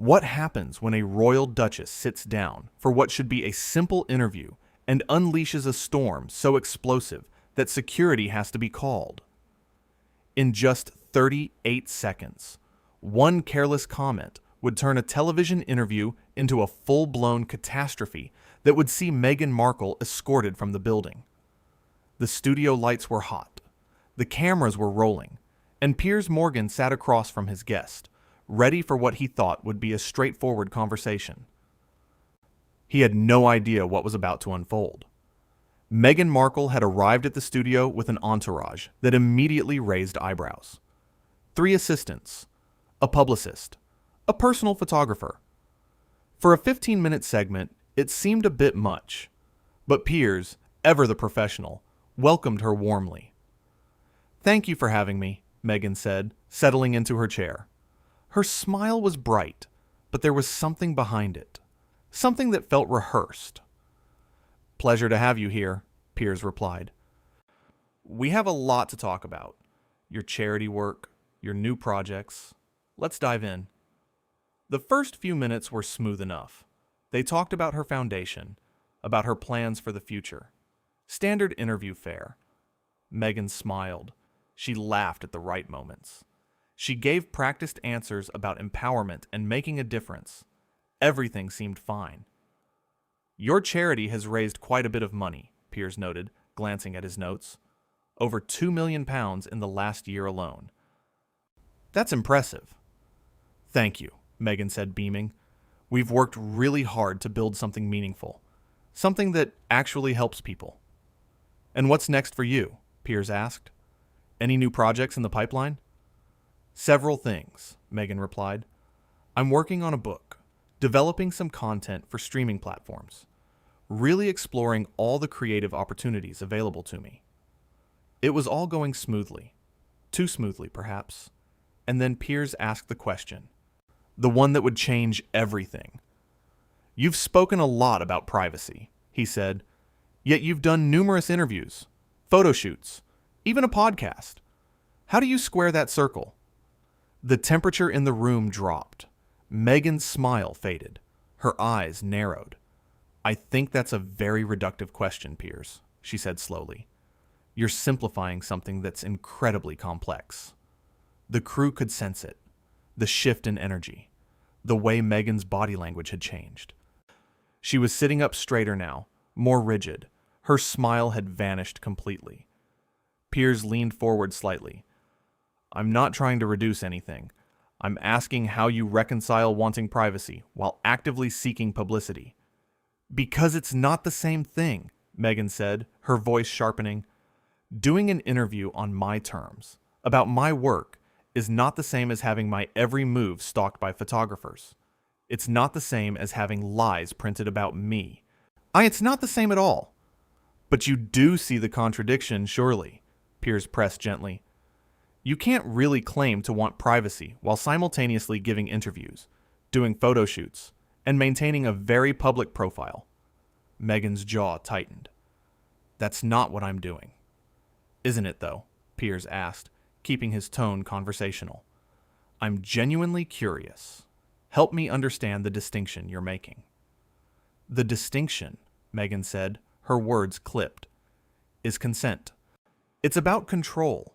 What happens when a royal duchess sits down for what should be a simple interview and unleashes a storm so explosive that security has to be called? In just 38 seconds, one careless comment would turn a television interview into a full-blown catastrophe that would see Meghan Markle escorted from the building. The studio lights were hot, the cameras were rolling, and Piers Morgan sat across from his guest, ready for what he thought would be a straightforward conversation. He had no idea what was about to unfold. Meghan Markle had arrived at the studio with an entourage that immediately raised eyebrows. 3 assistants, a publicist, a personal photographer. For a 15-minute segment, it seemed a bit much, but Piers, ever the professional, welcomed her warmly. "Thank you for having me," Meghan said, settling into her chair. Her smile was bright, but there was something behind it, something that felt rehearsed. "Pleasure to have you here," Piers replied. "We have a lot to talk about. Your charity work, your new projects. Let's dive in." The first few minutes were smooth enough. They talked about her foundation, about her plans for the future. Standard interview fare. Meghan smiled. She laughed at the right moments. She gave practiced answers about empowerment and making a difference. Everything seemed fine. "Your charity has raised quite a bit of money," Piers noted, glancing at his notes. "Over £2 million in the last year alone." "That's impressive." "Thank you," Meghan said, beaming. "We've worked really hard to build something meaningful, something that actually helps people." "And what's next for you?" Piers asked. "Any new projects in the pipeline?" "Several things," Meghan replied. "I'm working on a book, developing some content for streaming platforms, really exploring all the creative opportunities available to me." It was all going smoothly. Too smoothly, perhaps. And then Piers asked the question, the one that would change everything. "You've spoken a lot about privacy," he said, "yet you've done numerous interviews, photo shoots, even a podcast. How do you square that circle?" The temperature in the room dropped. Meghan's smile faded. Her eyes narrowed. "I think that's a very reductive question, Piers," she said slowly. "You're simplifying something that's incredibly complex." The crew could sense it. The shift in energy. The way Meghan's body language had changed. She was sitting up straighter now, more rigid. Her smile had vanished completely. Piers leaned forward slightly. "I'm not trying to reduce anything. I'm asking how you reconcile wanting privacy while actively seeking publicity." "Because it's not the same thing," Meghan said, her voice sharpening. "Doing an interview on my terms, about my work, is not the same as having my every move stalked by photographers. It's not the same as having lies printed about me. It's not the same at all." "But you do see the contradiction, surely," Piers pressed gently. "You can't really claim to want privacy while simultaneously giving interviews, doing photo shoots, and maintaining a very public profile." Meghan's jaw tightened. "That's not what I'm doing." "Isn't it, though?" Piers asked, keeping his tone conversational. "I'm genuinely curious. Help me understand the distinction you're making." "The distinction," Meghan said, her words clipped, "is consent. It's about control.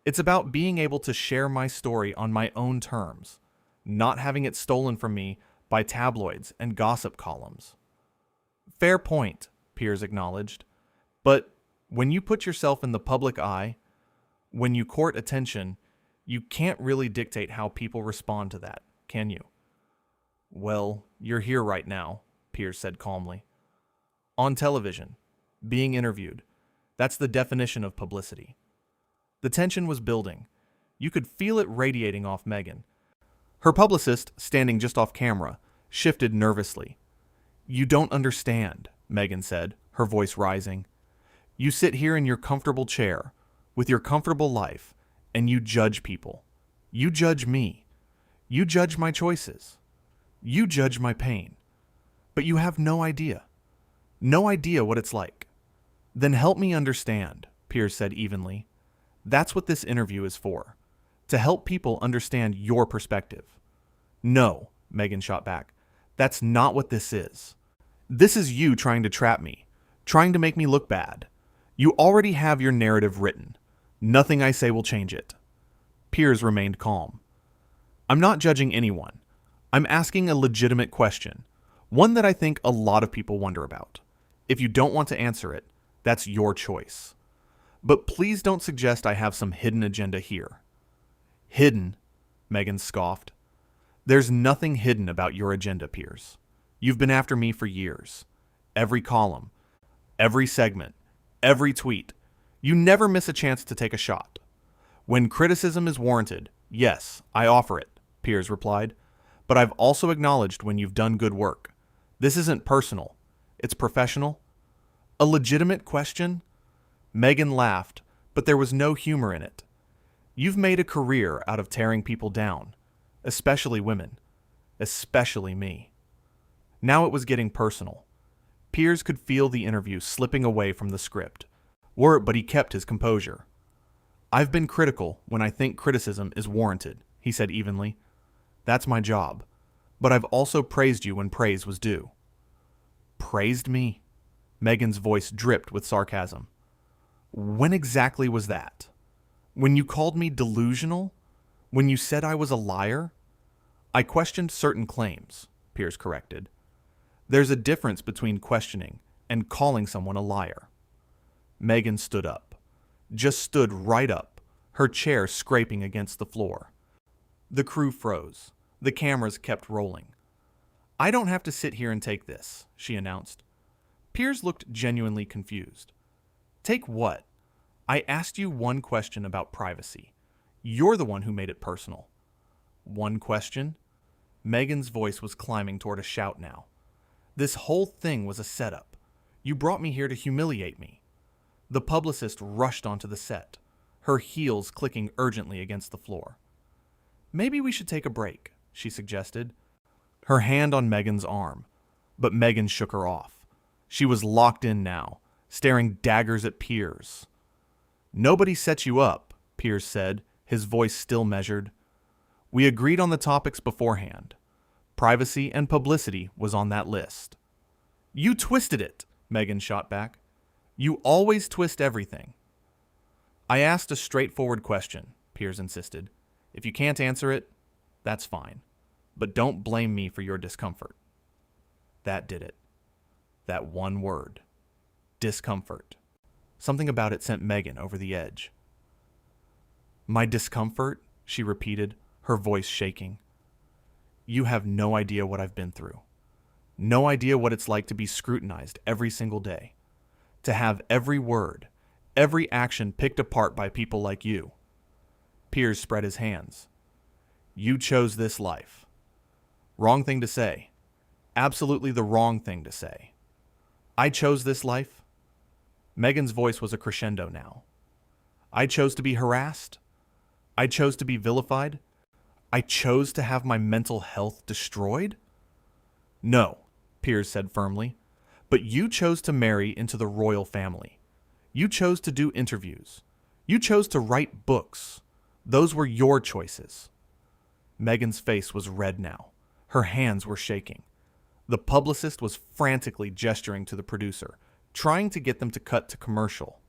It's about being able to share my story on my own terms, not having it stolen from me by tabloids and gossip columns." "Fair point," Piers acknowledged. "But when you put yourself in the public eye, when you court attention, you can't really dictate how people respond to that, can you?" "Well, you're here right now," Piers said calmly. "On television, being interviewed. That's the definition of publicity." The tension was building. You could feel it radiating off Meghan. Her publicist, standing just off camera, shifted nervously. "You don't understand," Meghan said, her voice rising. "You sit here in your comfortable chair, with your comfortable life, and you judge people. You judge me. You judge my choices. You judge my pain. But you have no idea. No idea what it's like." "Then help me understand," Piers said evenly. "That's what this interview is for. To help people understand your perspective." "No," Meghan shot back. That's not what this is. This is you trying to trap me, trying to make me look bad. You already have your narrative written. Nothing I say will change it. Piers remained calm. I'm not judging anyone. I'm asking a legitimate question, one that I think a lot of people wonder about. If you don't want to answer it, that's your choice. But please don't suggest I have some hidden agenda here. Hidden? Meghan scoffed. There's nothing hidden about your agenda, Piers. You've been after me for years. Every column, every segment, every tweet. You never miss a chance to take a shot. When criticism is warranted, yes, I offer it, Piers replied. But I've also acknowledged when you've done good work. This isn't personal. It's professional. A legitimate question? Meghan laughed, but there was no humor in it. You've made a career out of tearing people down, especially women, especially me. Now it was getting personal. Piers could feel the interview slipping away from the script, but he kept his composure. I've been critical when I think criticism is warranted, he said evenly. That's my job. But I've also praised you when praise was due. Praised me? Meghan's voice dripped with sarcasm. When exactly was that? When you called me delusional? When you said I was a liar? I questioned certain claims, Piers corrected. There's a difference between questioning and calling someone a liar. Meghan stood up. Just stood right up, her chair scraping against the floor. The crew froze. The cameras kept rolling. I don't have to sit here and take this, she announced. Piers looked genuinely confused. Take what? I asked you one question about privacy. You're the one who made it personal. One question? Meghan's voice was climbing toward a shout now. This whole thing was a setup. You brought me here to humiliate me. The publicist rushed onto the set, her heels clicking urgently against the floor. Maybe we should take a break, she suggested, her hand on Meghan's arm, but Meghan shook her off. She was locked in now, staring daggers at Piers. Nobody set you up, Piers said, his voice still measured. We agreed on the topics beforehand. Privacy and publicity was on that list. You twisted it, Meghan shot back. You always twist everything. I asked a straightforward question, Piers insisted. If you can't answer it, that's fine. But don't blame me for your discomfort. That did it. That one word. Discomfort. Something about it sent Meghan over the edge. My discomfort, she repeated, her voice shaking. You have no idea what I've been through. No idea what it's like to be scrutinized every single day. To have every word, every action picked apart by people like you. Piers spread his hands. You chose this life. Wrong thing to say. Absolutely the wrong thing to say. I chose this life. Meghan's voice was a crescendo now. I chose to be harassed. I chose to be vilified. I chose to have my mental health destroyed? No, Piers said firmly. But you chose to marry into the royal family. You chose to do interviews. You chose to write books. Those were your choices. Meghan's face was red now. Her hands were shaking. The publicist was frantically gesturing to the producer, trying to get them to cut to commercial.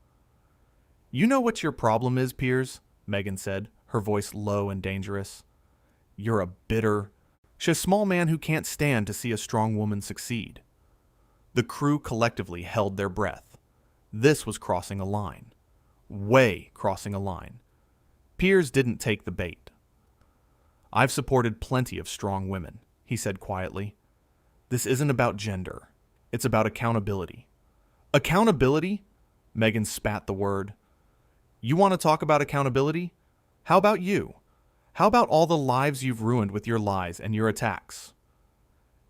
You know what your problem is, Piers? Meghan said, her voice low and dangerous. You're a bitter, small man who can't stand to see a strong woman succeed. The crew collectively held their breath. This was crossing a line. Way crossing a line. Piers didn't take the bait. I've supported plenty of strong women, he said quietly. This isn't about gender. It's about accountability. Accountability? Meghan spat the word. You want to talk about accountability? How about you? How about all the lives you've ruined with your lies and your attacks?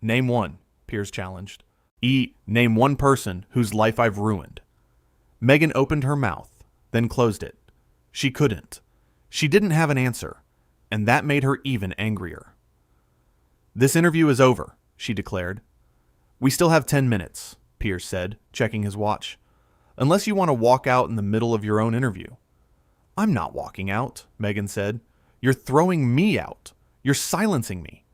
Name one, Piers challenged. Name one person whose life I've ruined. Meghan opened her mouth, then closed it. She couldn't. She didn't have an answer, and that made her even angrier. This interview is over, she declared. We still have 10 minutes, Piers said, checking his watch. Unless you want to walk out in the middle of your own interview. I'm not walking out, Meghan said. You're throwing me out. You're silencing me.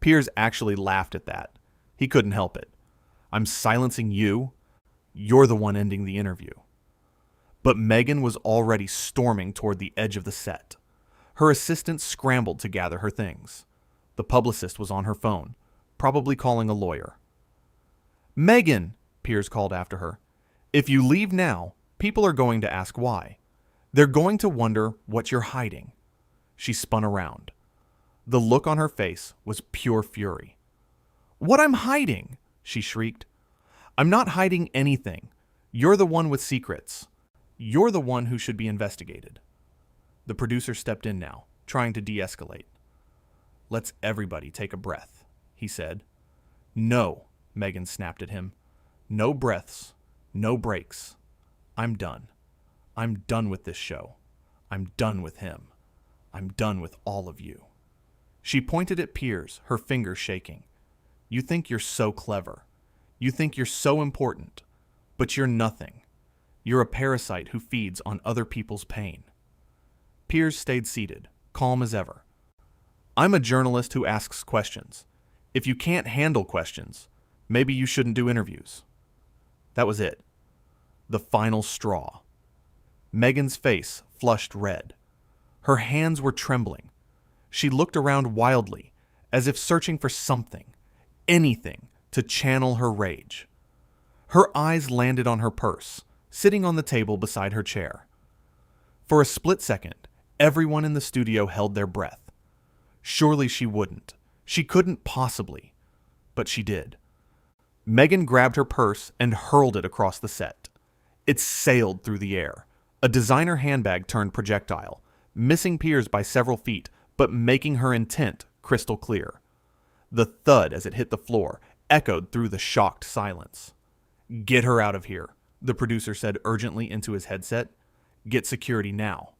Piers actually laughed at that. He couldn't help it. I'm silencing you? You're the one ending the interview. But Meghan was already storming toward the edge of the set. Her assistant scrambled to gather her things. The publicist was on her phone, probably calling a lawyer. Meghan, Piers called after her. If you leave now, people are going to ask why. They're going to wonder what you're hiding. She spun around. The look on her face was pure fury. What I'm hiding? She shrieked. I'm not hiding anything. You're the one with secrets. You're the one who should be investigated. The producer stepped in now, trying to de-escalate. Let's everybody take a breath, he said. No, Meghan snapped at him. No breaths, no breaks. I'm done. I'm done with this show. I'm done with him. I'm done with all of you. She pointed at Piers, her fingers shaking. You think you're so clever. You think you're so important. But you're nothing. You're a parasite who feeds on other people's pain. Piers stayed seated, calm as ever. I'm a journalist who asks questions. If you can't handle questions, maybe you shouldn't do interviews. That was it. The final straw. Meghan's face flushed red. Her hands were trembling. She looked around wildly, as if searching for something, anything, to channel her rage. Her eyes landed on her purse, sitting on the table beside her chair. For a split second, everyone in the studio held their breath. Surely she wouldn't. She couldn't possibly. But she did. Meghan grabbed her purse and hurled it across the set. It sailed through the air. A designer handbag turned projectile, missing Piers by several feet, but making her intent crystal clear. The thud as it hit the floor echoed through the shocked silence. Get her out of here, the producer said urgently into his headset. Get security now.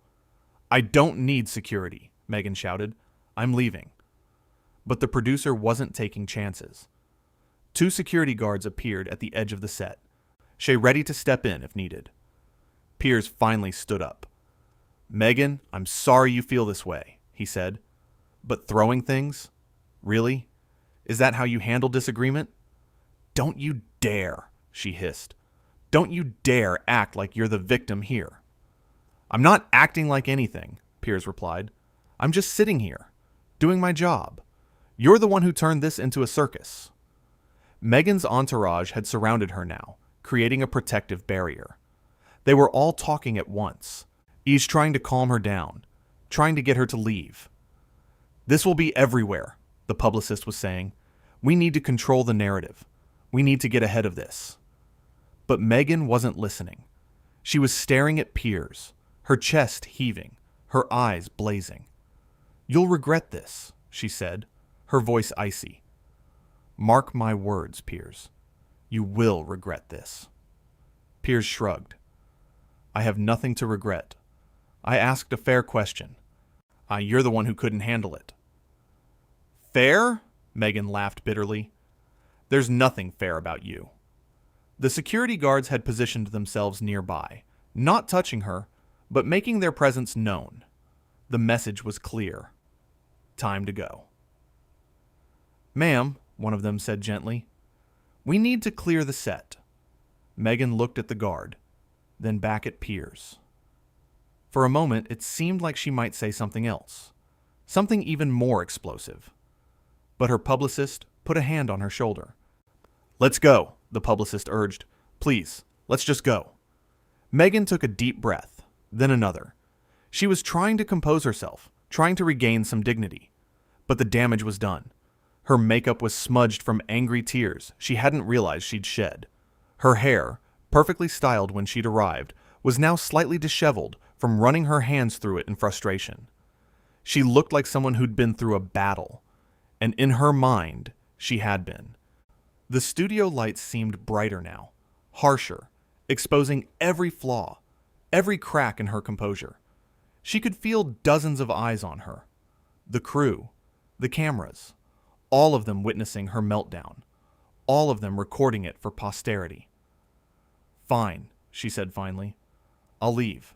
I don't need security, Meghan shouted. I'm leaving. But the producer wasn't taking chances. 2 security guards appeared at the edge of the set, ready to step in if needed. Piers finally stood up. Meghan, I'm sorry you feel this way, he said. But throwing things? Really? Is that how you handle disagreement? Don't you dare, she hissed. Don't you dare act like you're the victim here. I'm not acting like anything, Piers replied. I'm just sitting here, doing my job. You're the one who turned this into a circus. Meghan's entourage had surrounded her now, creating a protective barrier. They were all talking at once, each trying to calm her down, trying to get her to leave. This will be everywhere, the publicist was saying. We need to control the narrative. We need to get ahead of this. But Meghan wasn't listening. She was staring at Piers, her chest heaving, her eyes blazing. You'll regret this, she said, her voice icy. Mark my words, Piers. You will regret this. Piers shrugged. I have nothing to regret. I asked a fair question. You're the one who couldn't handle it. Fair? Meghan laughed bitterly. There's nothing fair about you. The security guards had positioned themselves nearby, not touching her, but making their presence known. The message was clear. Time to go. Ma'am, one of them said gently, we need to clear the set. Meghan looked at the guard, then back at Piers. For a moment, it seemed like she might say something else, something even more explosive. But her publicist put a hand on her shoulder. Let's go, the publicist urged. Please, let's just go. Meghan took a deep breath, then another. She was trying to compose herself, trying to regain some dignity. But the damage was done. Her makeup was smudged from angry tears she hadn't realized she'd shed. Her hair, perfectly styled when she'd arrived, was now slightly disheveled from running her hands through it in frustration. She looked like someone who'd been through a battle, and in her mind, she had been. The studio lights seemed brighter now, harsher, exposing every flaw, every crack in her composure. She could feel dozens of eyes on her. The crew, the cameras, all of them witnessing her meltdown, all of them recording it for posterity. Fine, she said finally. I'll leave.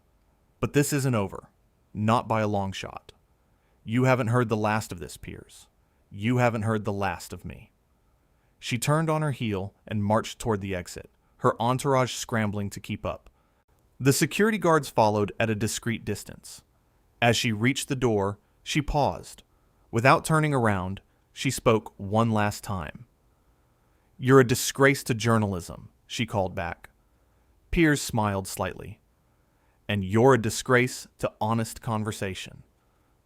But this isn't over. Not by a long shot. You haven't heard the last of this, Piers. You haven't heard the last of me." She turned on her heel and marched toward the exit, her entourage scrambling to keep up. The security guards followed at a discreet distance. As she reached the door, she paused. Without turning around, she spoke one last time. "You're a disgrace to journalism," she called back. Piers smiled slightly. "And you're a disgrace to honest conversation."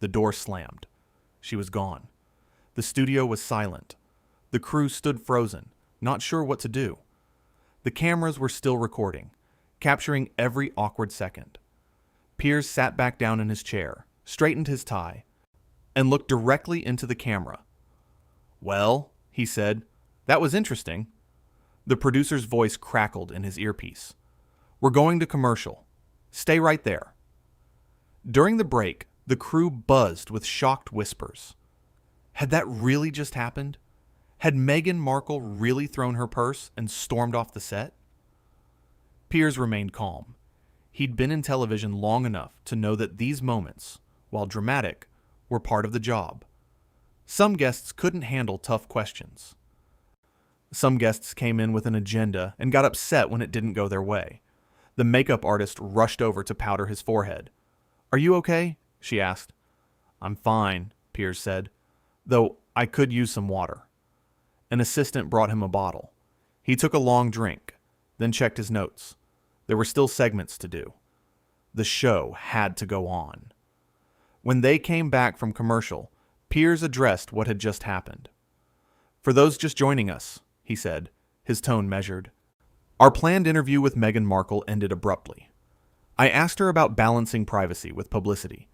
The door slammed. She was gone. The studio was silent. The crew stood frozen, not sure what to do. The cameras were still recording, capturing every awkward second. Piers sat back down in his chair, straightened his tie, and looked directly into the camera. "Well," he said, "that was interesting." The producer's voice crackled in his earpiece. "We're going to commercial. Stay right there." During the break, the crew buzzed with shocked whispers. Had that really just happened? Had Meghan Markle really thrown her purse and stormed off the set? Piers remained calm. He'd been in television long enough to know that these moments, while dramatic, were part of the job. Some guests couldn't handle tough questions. Some guests came in with an agenda and got upset when it didn't go their way. The makeup artist rushed over to powder his forehead. "Are you okay?" she asked. "I'm fine," Piers said, "though I could use some water." An assistant brought him a bottle. He took a long drink, then checked his notes. There were still segments to do. The show had to go on. When they came back from commercial, Piers addressed what had just happened. "For those just joining us," he said, his tone measured, "our planned interview with Meghan Markle ended abruptly. I asked her about balancing privacy with publicity.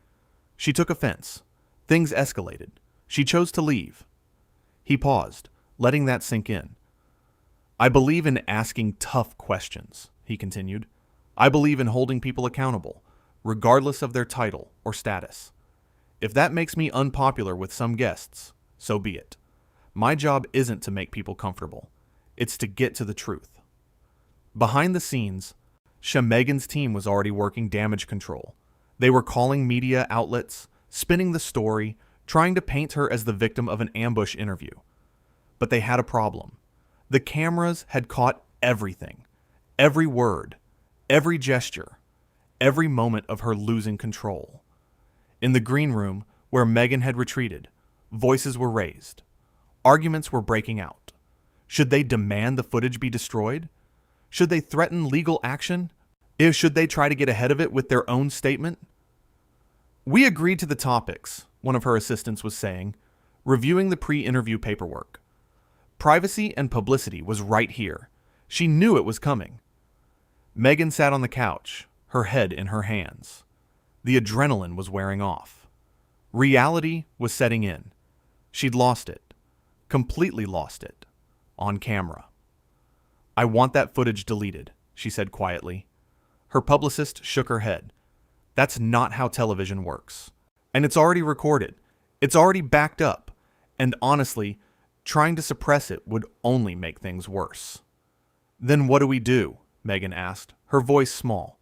She took offense. Things escalated. She chose to leave." He paused, letting that sink in. "I believe in asking tough questions," he continued. "I believe in holding people accountable, regardless of their title or status. If that makes me unpopular with some guests, so be it. My job isn't to make people comfortable. It's to get to the truth." Behind the scenes, Meghan's team was already working damage control. They were calling media outlets, spinning the story, trying to paint her as the victim of an ambush interview. But they had a problem. The cameras had caught everything. Every word, every gesture, every moment of her losing control. In the green room, where Meghan had retreated, voices were raised. Arguments were breaking out. Should they demand the footage be destroyed? Should they threaten legal action? Should they try to get ahead of it with their own statement? "We agreed to the topics," one of her assistants was saying, reviewing the pre-interview paperwork. Privacy and publicity was right here. She knew it was coming. Meghan sat on the couch, her head in her hands. The adrenaline was wearing off. Reality was setting in. She'd lost it. Completely lost it. On camera. "I want that footage deleted," she said quietly. Her publicist shook her head. "That's not how television works. And it's already recorded. It's already backed up. And honestly, trying to suppress it would only make things worse." "Then what do we do?" Meghan asked, her voice small.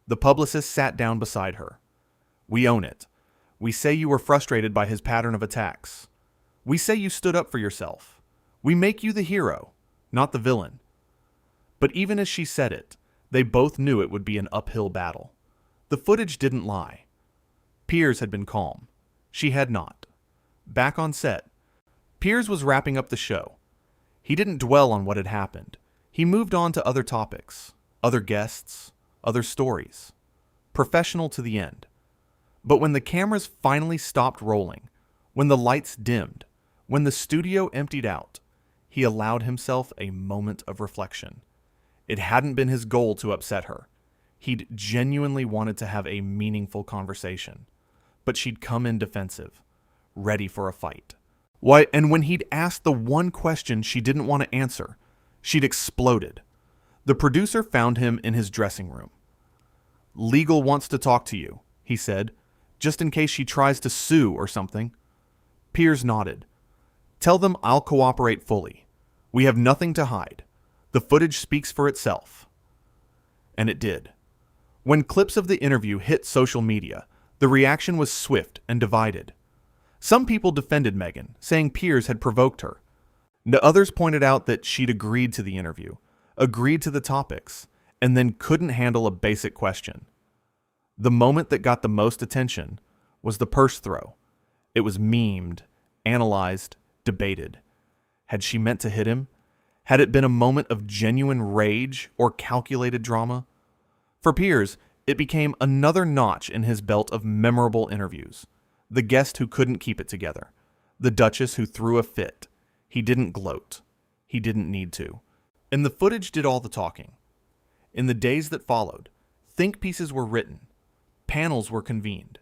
The publicist sat down beside her. "We own it. We say you were frustrated by his pattern of attacks. We say you stood up for yourself. We make you the hero, not the villain." But even as she said it, they both knew it would be an uphill battle. The footage didn't lie. Piers had been calm. She had not. Back on set, Piers was wrapping up the show. He didn't dwell on what had happened. He moved on to other topics, other guests, other stories. Professional to the end. But when the cameras finally stopped rolling, when the lights dimmed, when the studio emptied out, he allowed himself a moment of reflection. It hadn't been his goal to upset her. He'd genuinely wanted to have a meaningful conversation. But she'd come in defensive, ready for a fight. And when he'd asked the one question she didn't want to answer, she'd exploded. The producer found him in his dressing room. "Legal wants to talk to you," he said, "just in case she tries to sue or something." Piers nodded. "Tell them I'll cooperate fully. We have nothing to hide. The footage speaks for itself." And it did. When clips of the interview hit social media, the reaction was swift and divided. Some people defended Meghan, saying Piers had provoked her. Others pointed out that she'd agreed to the interview, agreed to the topics, and then couldn't handle a basic question. The moment that got the most attention was the purse throw. It was memed, analyzed, debated. Had she meant to hit him? Had it been a moment of genuine rage or calculated drama? For Piers, it became another notch in his belt of memorable interviews. The guest who couldn't keep it together. The duchess who threw a fit. He didn't gloat. He didn't need to. And the footage did all the talking. In the days that followed, think pieces were written. Panels were convened.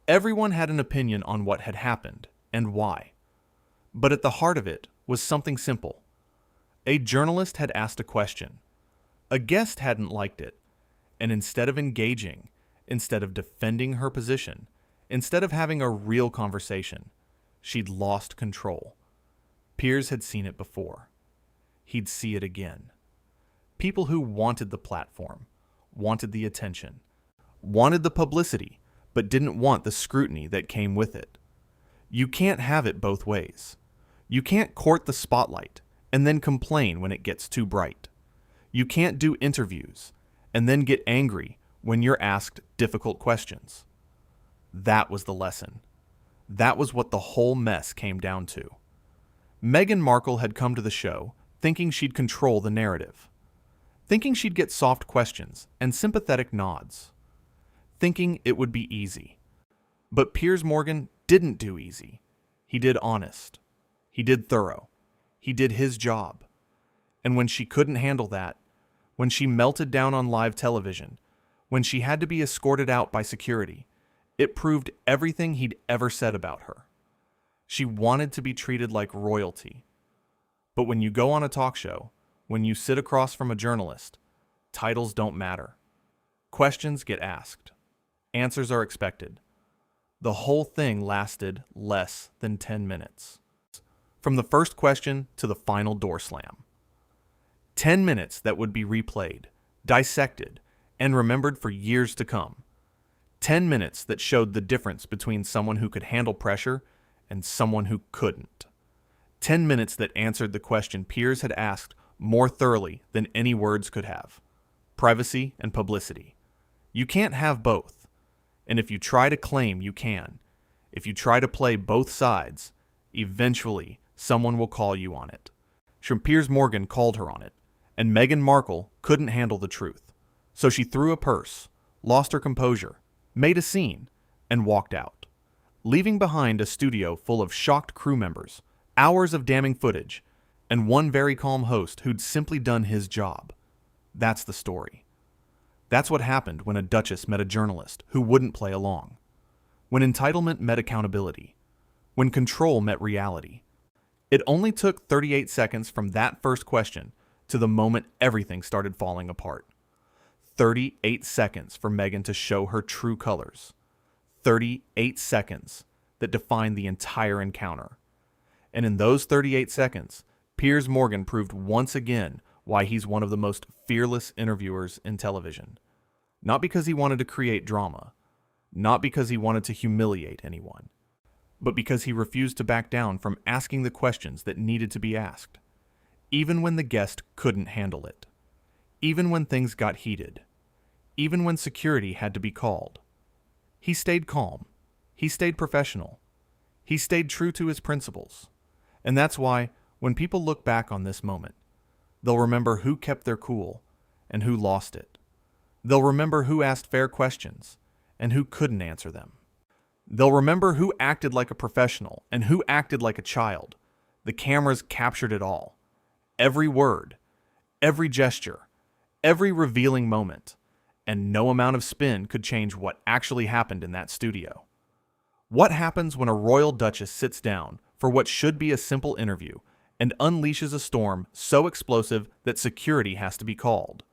Everyone had an opinion on what had happened and why. But at the heart of it was something simple. A journalist had asked a question. A guest hadn't liked it. And instead of engaging, instead of defending her position, instead of having a real conversation, she'd lost control. Piers had seen it before. He'd see it again. People who wanted the platform, wanted the attention, wanted the publicity, but didn't want the scrutiny that came with it. You can't have it both ways. You can't court the spotlight and then complain when it gets too bright. You can't do interviews and then get angry when you're asked difficult questions. That was the lesson. That was what the whole mess came down to. Meghan Markle had come to the show thinking she'd control the narrative, thinking she'd get soft questions and sympathetic nods, thinking it would be easy. But Piers Morgan didn't do easy. He did honest. He did thorough. He did his job. And when she couldn't handle that, when she melted down on live television, when she had to be escorted out by security, it proved everything he'd ever said about her. She wanted to be treated like royalty. But when you go on a talk show, when you sit across from a journalist, titles don't matter. Questions get asked. Answers are expected. The whole thing lasted less than 10 minutes. From the first question to the final door slam. 10 minutes that would be replayed, dissected, and remembered for years to come. 10 minutes that showed the difference between someone who could handle pressure and someone who couldn't. 10 minutes that answered the question Piers had asked more thoroughly than any words could have. Privacy and publicity. You can't have both. And if you try to claim you can, if you try to play both sides, eventually someone will call you on it. Piers Morgan called her on it, and Meghan Markle couldn't handle the truth. So she threw a purse, lost her composure, made a scene, and walked out, leaving behind a studio full of shocked crew members, hours of damning footage, and one very calm host who'd simply done his job. That's the story. That's what happened when a duchess met a journalist who wouldn't play along. When entitlement met accountability. When control met reality. It only took 38 seconds from that first question to the moment everything started falling apart. 38 seconds for Meghan to show her true colors. 38 seconds that defined the entire encounter. And in those 38 seconds, Piers Morgan proved once again why he's one of the most fearless interviewers in television. Not because he wanted to create drama, not because he wanted to humiliate anyone, but because he refused to back down from asking the questions that needed to be asked, even when the guest couldn't handle it, even when things got heated, even when security had to be called. He stayed calm. He stayed professional. He stayed true to his principles. And that's why, when people look back on this moment, they'll remember who kept their cool and who lost it. They'll remember who asked fair questions and who couldn't answer them. They'll remember who acted like a professional and who acted like a child. The cameras captured it all. Every word, every gesture, every revealing moment, and no amount of spin could change what actually happened in that studio. What happens when a royal duchess sits down for what should be a simple interview and unleashes a storm so explosive that security has to be called?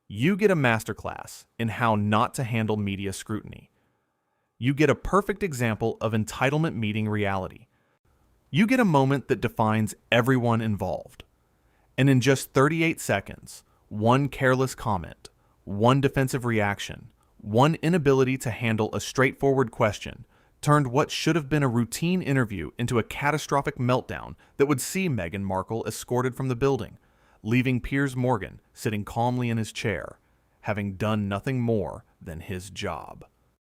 You get a masterclass in how not to handle media scrutiny. You get a perfect example of entitlement meeting reality. You get a moment that defines everyone involved. And in just 38 seconds, one careless comment, one defensive reaction, one inability to handle a straightforward question turned what should have been a routine interview into a catastrophic meltdown that would see Meghan Markle escorted from the building, leaving Piers Morgan sitting calmly in his chair, having done nothing more than his job.